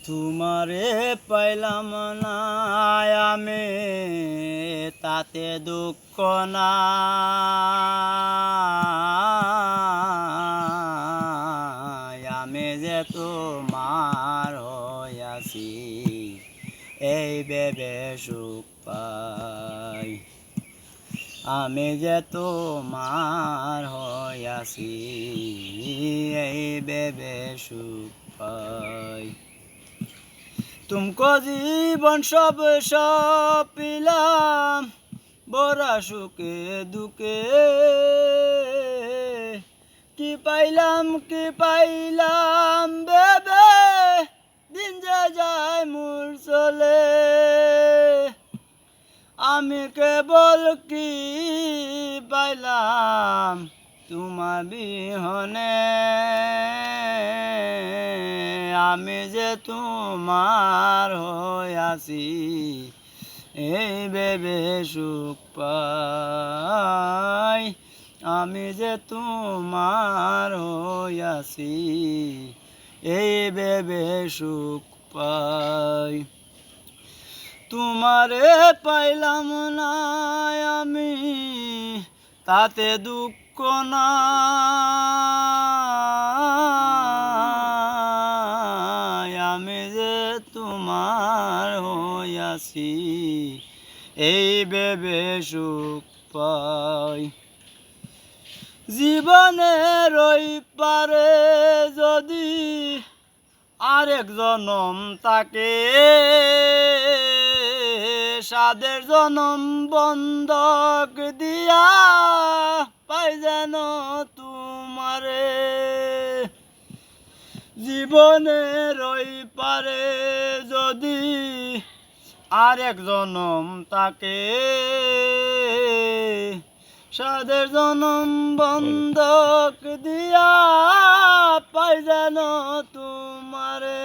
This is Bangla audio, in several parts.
তোমারে পাইলাম না আমি তাতে দুঃখ নাই। আমি যে তোমার হইয়াছি এই ভেবে সুখ পাই। আমি যে তোমার হইয়াছি এই ভেবে সুখ পাই। तुमको जीवन सब सपिलाम बड़ा सुखे दुखे की पाइलाम बेबे दिन जे जाए मोर चले आमी केवल की पाइलाम तुम्हार बिहने আমি যে তোমার হইয়াছি এই ভেবে সুখ পাই। আমি যে তোমার হইয়াছি এই ভেবে সুখ পাই। তোমারে পাইলাম না আমি তাতে দুঃখ না। আমি যে তোমার হইয়াছি এই ভেবে সুখ পাই। জীবনের ওই পারে যদি আরেক জনম তাকে সাদের জনম বন্ধক দিয়া পাই যেন তোমারে। জীবনের ওই পারে যদি আরেক জনম তাকে সাদের জনম বন্ধক দিয়া পাই যেন তোমারে।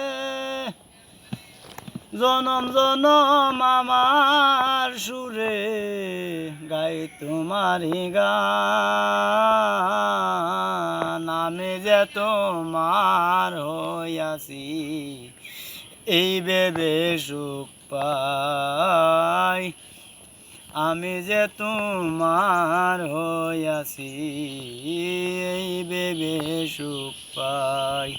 জনম জনম আমার সুরে গাই তোমারি গান। আমি যে তোমার হইয়াছি এই ভেবে সুখ পাই। আমি যে তোমার হইয়াছি এই ভেবে সুখ পাই।